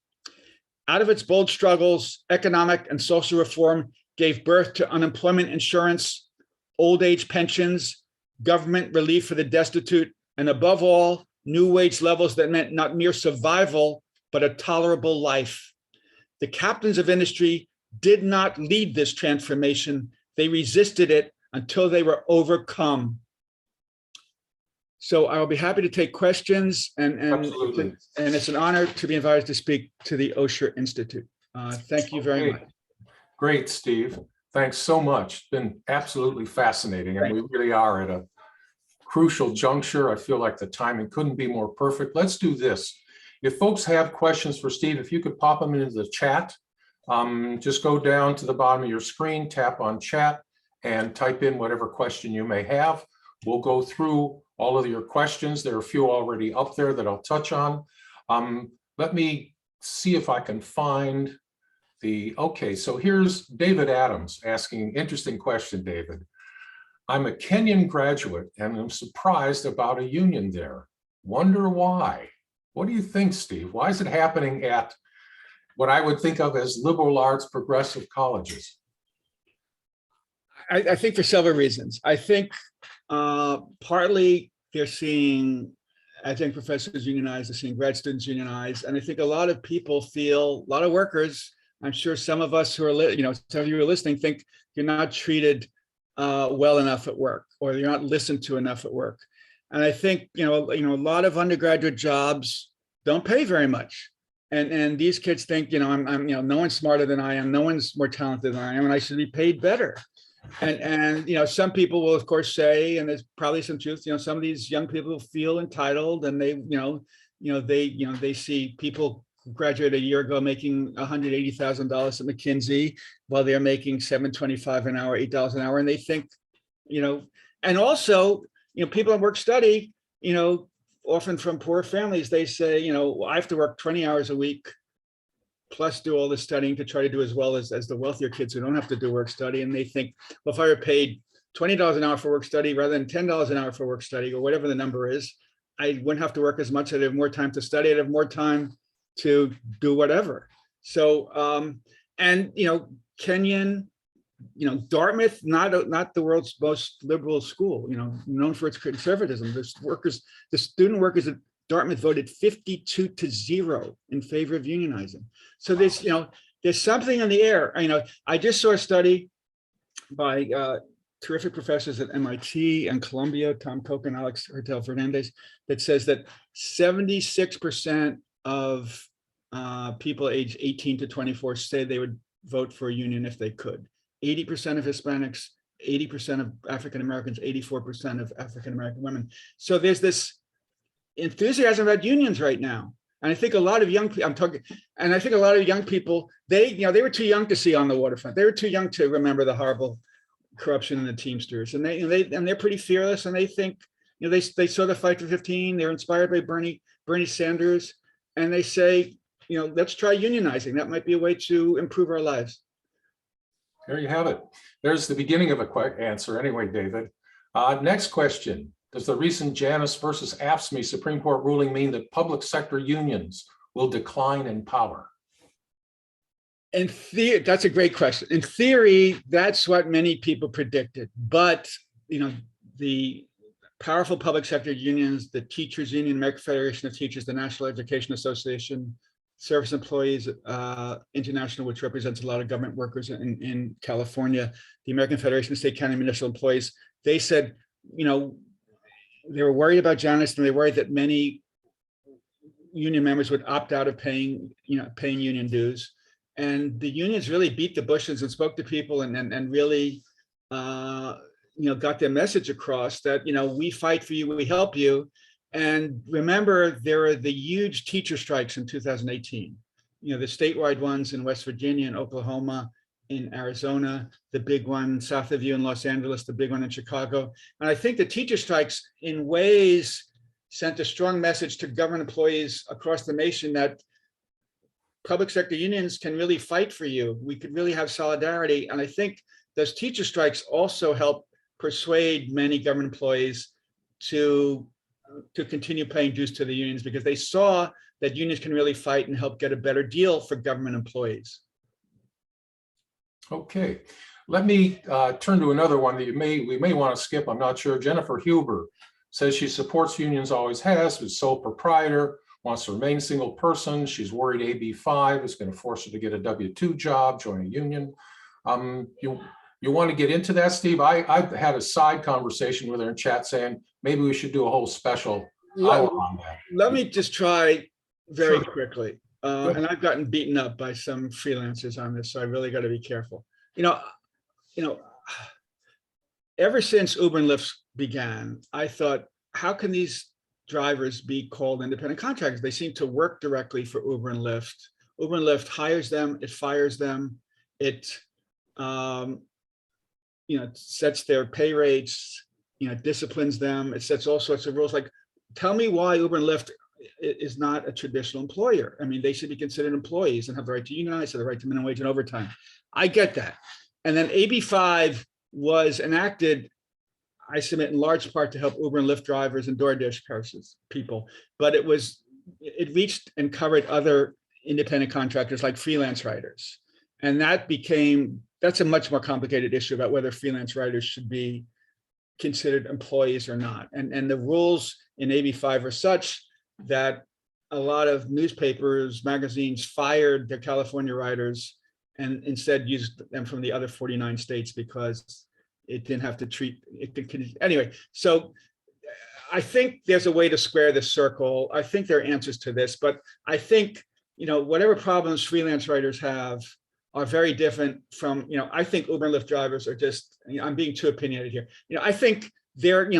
Out of its bold struggles, economic and social reform gave birth to unemployment insurance, old age pensions, government relief for the destitute, and above all, new wage levels that meant not mere survival, but a tolerable life. The captains of industry did not lead this transformation. They resisted it until they were overcome." So I will be happy to take questions, and it's an honor to be invited to speak to the Osher Institute. Thank you very much. Great, Steve. Thanks so much. It's been absolutely fascinating, and we really are at a crucial juncture. I feel like the timing couldn't be more perfect. Let's do this. If folks have questions for Steve, if you could pop them into the chat, just go down to the bottom of your screen, tap on chat, and type in whatever question you may have. We'll go through all of your questions. There are a few already up there that I'll touch on. Let me see if I can find okay, so here's David Adams asking, interesting question, David. "I'm a Kenyan graduate and I'm surprised about a union there. Wonder why?" What do you think, Steve? Why is it happening at what I would think of as liberal arts progressive colleges? I think for several reasons. I think partly they're seeing, I think professors unionize, they're seeing grad students unionize, and I think a lot of people feel, a lot of workers, I'm sure some of us who are, some of you who are listening think you're not treated well enough at work, or you're not listened to enough at work. And I think, a lot of undergraduate jobs don't pay very much. And these kids think, I'm no one's smarter than I am, no one's more talented than I am, and I should be paid better. And some people will, of course, say, and there's probably some truth, some of these young people feel entitled, and they see people who graduated a year ago making $180,000 at McKinsey while they're making $7.25 an hour, $8 an hour, and they think, and also, people in work study, often from poor families, they say, I have to work 20 hours a week plus do all the studying to try to do as well as the wealthier kids who don't have to do work study. And they think, well, if I were paid $20 an hour for work study rather than $10 an hour for work study, or whatever the number is, I wouldn't have to work as much. I'd have more time to study. I'd have more time to do whatever. So, Kenyon, Dartmouth, not the world's most liberal school, known for its conservatism. The student workers at Dartmouth voted 52-0 in favor of unionizing. So there's something in the air. I just saw a study by terrific professors at MIT and Columbia, Tom Koch and Alex Hertel Fernandez, that says that 76% of people aged 18 to 24 say they would vote for a union if they could. 80% of Hispanics, 80% of African Americans, 84% of African American women. So there's this enthusiasm about unions right now. And I think a lot of young people, they were too young to see On the Waterfront. They were too young to remember the horrible corruption in the Teamsters. And they're pretty fearless. And they think, they saw the Fight for 15. They're inspired by Bernie Sanders. And they say, let's try unionizing. That might be a way to improve our lives. There you have it. There's the beginning of a quick answer anyway, David. Next question. Does the recent Janus versus Afscme Supreme Court ruling mean that public sector unions will decline in power? In theory, that's a great question. In theory, that's what many people predicted. But, the powerful public sector unions, the Teachers Union, American Federation of Teachers, the National Education Association, Service Employees International, which represents a lot of government workers in California, the American Federation of State, County, and Municipal Employees, they said, they were worried about Janus, and they worried that many union members would opt out of paying union dues. And the unions really beat the bushes and spoke to people and really, got their message across that, we fight for you, we help you. And remember, there are the huge teacher strikes in 2018, the statewide ones in West Virginia and Oklahoma, in Arizona, the big one south of you in Los Angeles, the big one in Chicago. And I think the teacher strikes in ways sent a strong message to government employees across the nation that public sector unions can really fight for you. We could really have solidarity. And I think those teacher strikes also help persuade many government employees to continue paying dues to the unions, because they saw that unions can really fight and help get a better deal for government employees. Okay, let me turn to another one that we may want to skip. I'm not sure. Jennifer Huber says she supports unions, always has, is sole proprietor, wants to remain single person. She's worried AB5 is going to force her to get a W-2 job, join a union. You want to get into that, Steve? I've had a side conversation with her in chat saying maybe we should do a whole special hour on that. Let me just try very quickly. And I've gotten beaten up by some freelancers on this, so I really got to be careful. Ever since Uber and Lyft began, I thought, how can these drivers be called independent contractors? They seem to work directly for Uber and Lyft. Uber and Lyft hires them, it fires them, it sets their pay rates, disciplines them, it sets all sorts of rules. Like, tell me why Uber and Lyft is not a traditional employer. I mean, they should be considered employees and have the right to unionize, have the right to minimum wage and overtime. I get that. And then AB5 was enacted, I submit, in large part to help Uber and Lyft drivers and DoorDash people. But it reached and covered other independent contractors like freelance writers. And that's a much more complicated issue about whether freelance writers should be considered employees or not. And the rules in AB5 are such that a lot of newspapers, magazines fired their California writers and instead used them from the other 49 states because it didn't have to treat it. Anyway, so I think there's a way to square this circle. I think there are answers to this, but I think, whatever problems freelance writers have are very different from, I think Uber and Lyft drivers are just, I'm being too opinionated here. I think they're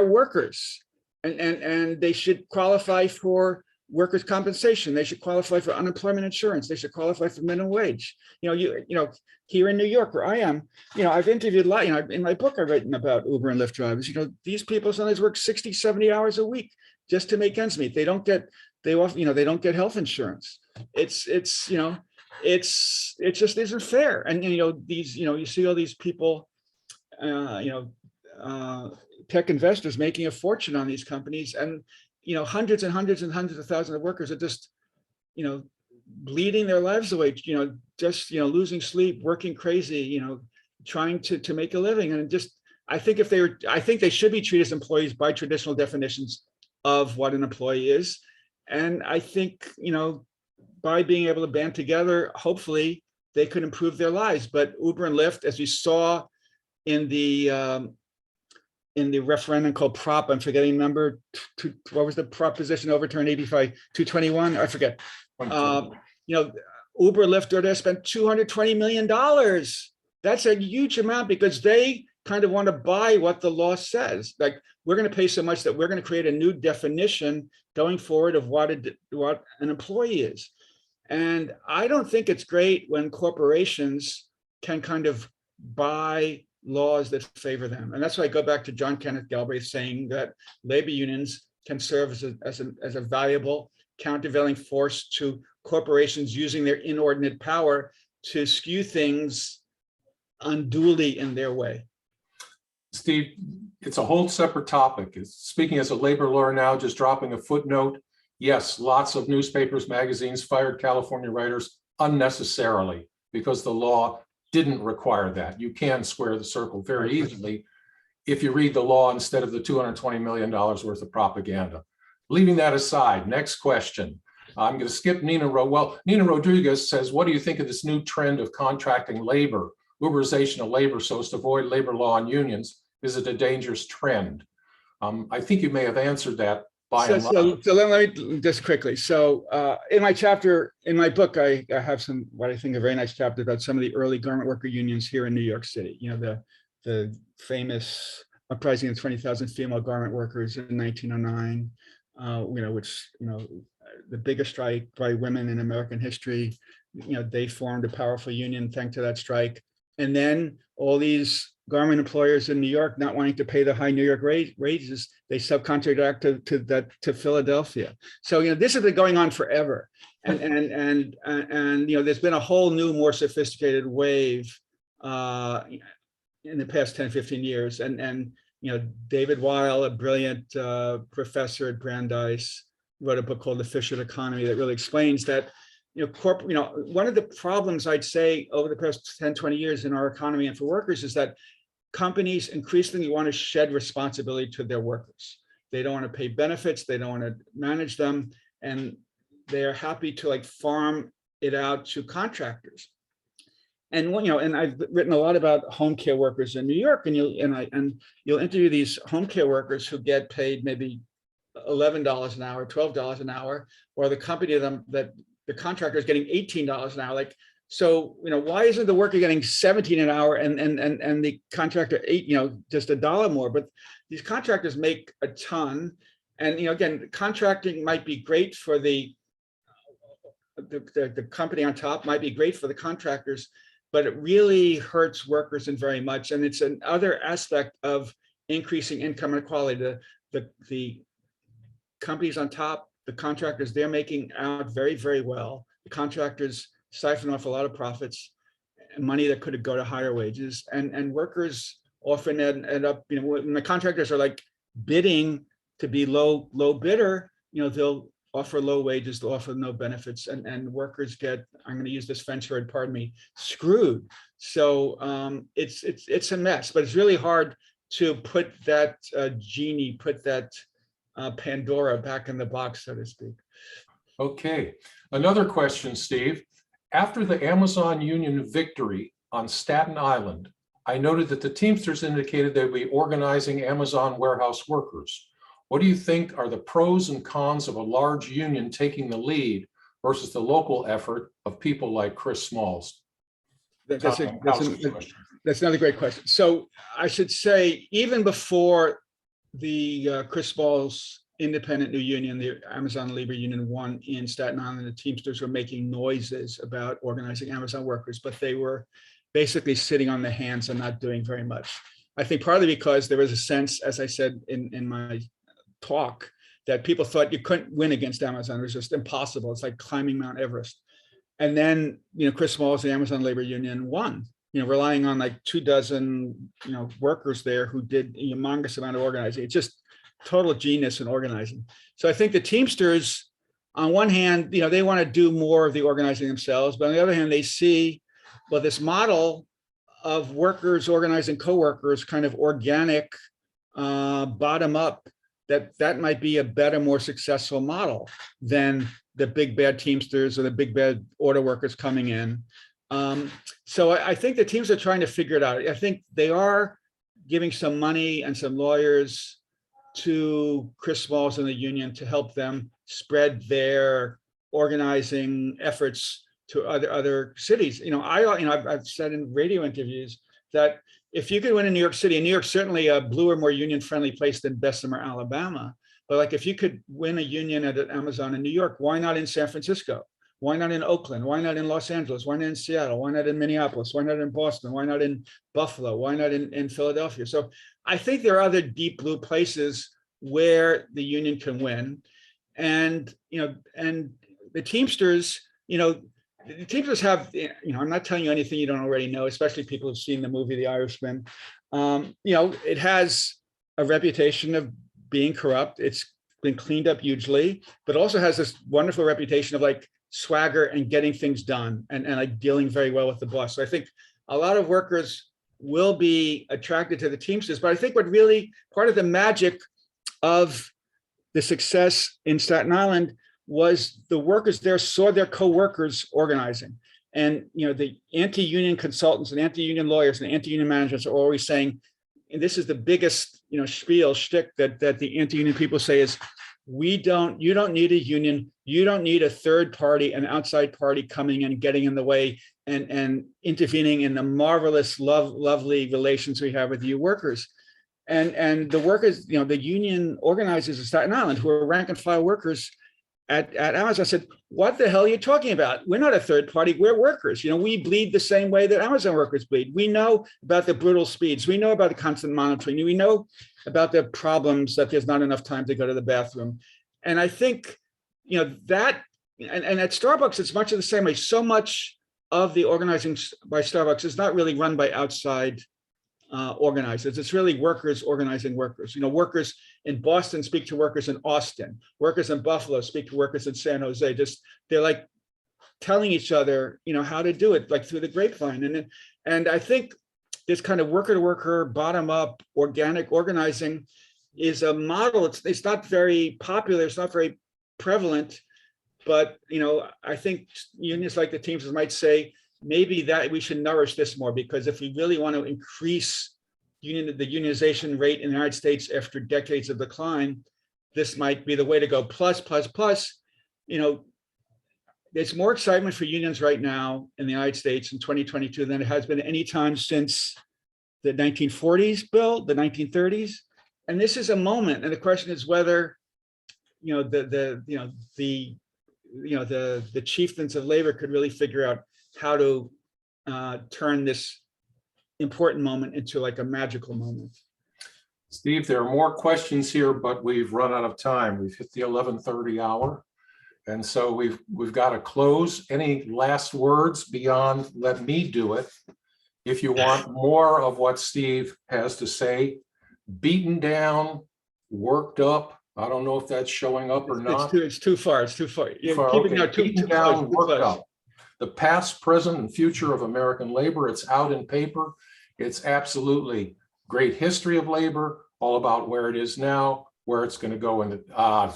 workers, and they should qualify for workers' compensation. They should qualify for unemployment insurance. They should qualify for minimum wage. Here in New York, where I am, I've interviewed a lot, in my book I've written about Uber and Lyft drivers. These people sometimes work 60, 70 hours a week just to make ends meet. They don't get health insurance. It just isn't fair. And you see all these people, tech investors making a fortune on these companies, and hundreds and hundreds and hundreds of thousands of workers are just bleeding their lives away, just losing sleep, working crazy, trying to make a living. And I think they should be treated as employees by traditional definitions of what an employee is. And I think by being able to band together, hopefully they could improve their lives. But Uber and Lyft, as we saw in the referendum called Prop, I'm forgetting number, what was the proposition overturned, 221? I forget. Uber, Lyft, DoorDash spent $220 million. That's a huge amount, because they kind of want to buy what the law says. Like, we're going to pay so much that we're going to create a new definition going forward of what an employee is. And I don't think it's great when corporations can kind of buy laws that favor them. And that's why I go back to John Kenneth Galbraith saying that labor unions can serve as a valuable countervailing force to corporations using their inordinate power to skew things unduly in their way. Steve, it's a whole separate topic. Speaking as a labor lawyer now, just dropping a footnote. Yes, lots of newspapers, magazines fired California writers unnecessarily because the law didn't require that. You can square the circle very easily if you read the law instead of the $220 million worth of propaganda. Leaving that aside, next question. I'm going to skip Nina Well, Nina Rodriguez says, what do you think of this new trend of contracting labor, Uberization of labor so as to avoid labor law and unions? Is it a dangerous trend? I think you may have answered that by and large. So let me just quickly. So in my book, I have what I think a very nice chapter about some of the early garment worker unions here in New York City. The famous uprising of 20,000 female garment workers in 1909. Which the biggest strike by women in American history. They formed a powerful union thanks to that strike. And then all these garment employers in New York not wanting to pay the high New York wages, they subcontracted out to Philadelphia. So this has been going on forever, and there's been a whole new, more sophisticated wave in the past 10, 15 years, and David Weil, a brilliant professor at Brandeis, wrote a book called The Fissured Economy that really explains that one of the problems I'd say over the past 10, 20 years in our economy and for workers is that companies increasingly want to shed responsibility to their workers. They don't want to pay benefits, they don't want to manage them, and they're happy to farm it out to contractors. And and I've written a lot about home care workers in New York, and you'll interview these home care workers who get paid maybe $11 an hour, $12 an hour, or the company that the contractor is getting $18 an hour. So why isn't the worker getting $17 an hour and the contractor just $1 more? But these contractors make a ton, and again, contracting might be great for the company on top, might be great for the contractors, but it really hurts workers in very much. And it's another aspect of increasing income inequality. The companies on top, the contractors, they're making out very, very well. The contractors siphon off a lot of profits and money that could go to higher wages. And workers often end up, when the contractors are bidding to be low bidder, they'll offer low wages, they'll offer no benefits, and workers get, I'm going to use this French word, pardon me, screwed. So it's a mess, but it's really hard to put that genie, put that Pandora back in the box, so to speak. Okay, another question, Steve. After the Amazon union victory on Staten Island, I noted that the Teamsters indicated they'd be organizing Amazon warehouse workers. What do you think are the pros and cons of a large union taking the lead versus the local effort of people like Chris Smalls? That's another great question. So I should say, even before the Chris Smalls independent new union, the Amazon Labor Union 1 in Staten Island, the Teamsters were making noises about organizing Amazon workers, but they were basically sitting on their hands and not doing very much. I think partly because there was a sense, as I said in my talk, that people thought you couldn't win against Amazon. It was just impossible. It's like climbing Mount Everest. And then, Chris Smalls, the Amazon Labor Union, won, relying on like 24, workers there who did a humongous amount of organizing. It's just total genius in organizing. So I think the Teamsters, on one hand, they want to do more of the organizing themselves, but on the other hand, they see, well, this model of workers organizing coworkers, kind of organic, bottom up, that might be a better, more successful model than the big bad Teamsters or the big bad auto workers coming in. So I think the teams are trying to figure it out. I think they are giving some money and some lawyers to Chris Smalls and the union to help them spread their organizing efforts to other cities. I've said in radio interviews that if you could win in New York City, and New York's certainly a bluer, more union-friendly place than Bessemer, Alabama, but like if you could win a union at Amazon in New York, why not in San Francisco? Why not in Oakland? Why not in Los Angeles? Why not in Seattle? Why not in Minneapolis? Why not in Boston? Why not in Buffalo? Why not in Philadelphia? So I think there are other deep blue places where the union can win. And, and the Teamsters, the Teamsters have, I'm not telling you anything you don't already know, especially people who've seen the movie The Irishman. It has a reputation of being corrupt. It's been cleaned up hugely, but also has this wonderful reputation of like swagger and getting things done and like dealing very well with the boss. So I think a lot of workers will be attracted to the Teamsters, but I think what really part of the magic of the success in Staten Island was the workers there saw their co-workers organizing. And the anti-union consultants and anti-union lawyers and anti-union managers are always saying, and this is the biggest shtick that the anti-union people say is, you don't need a union, you don't need a third party, an outside party coming in and getting in the way and intervening in the marvelous, lovely relations we have with you workers. And the workers, the union organizers of Staten Island, who are rank and file workers at Amazon, said, what the hell are you talking about? We're not a third party, we're workers. We bleed the same way that Amazon workers bleed. We know about the brutal speeds. We know about the constant monitoring. We know about the problems that there's not enough time to go to the bathroom. And I think, that, and at Starbucks, it's much of the same way. So much of the organizing by Starbucks is not really run by outside organizers. It's really workers organizing workers. Workers in Boston speak to workers in Austin. Workers in Buffalo speak to workers in San Jose. They're like telling each other, how to do it, like through the grapevine. And I think this kind of worker to worker, bottom up, organic organizing is a model. It's not very popular. It's not very prevalent. But I think unions like the Teamsters might say, maybe that we should nourish this more, because if we really want to increase the unionization rate in the United States after decades of decline, this might be the way to go. Plus, there's more excitement for unions right now in the United States in 2022 than it has been any time since the 1940s, Bill, the 1930s. And this is a moment. And the question is whether, the chieftains of labor could really figure out how to turn this important moment into like a magical moment. Steve, there are more questions here, but we've run out of time. We've hit the 11:30 hour. And so we've got to close. Any last words beyond let me do it? If you want more of what Steve has to say, beaten down, worked up. I don't know if that's showing up or not. It's too far. It's too far. You're keeping okay. Beaten down, worked up. The past, present, and future of American labor. It's out in paper. It's absolutely great history of labor, all about where it is now, where it's going to go.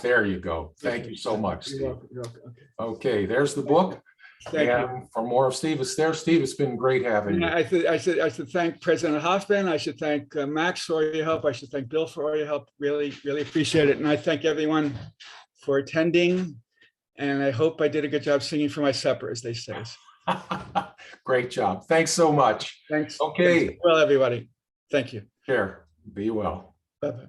There you go. Thank you so much, Steve. You're welcome. Okay. Okay, there's the book. Thank you. And for more of Steve, it's there. Steve, it's been great having you. I should thank President Hoffman. I should thank Max for all your help. I should thank Bill for all your help. Really, really appreciate it. And I thank everyone for attending. And I hope I did a good job singing for my supper, as they say. Great job. Thanks so much. Thanks. Okay. Thanks. Well, everybody. Thank you. Sure. Be well. Bye-bye.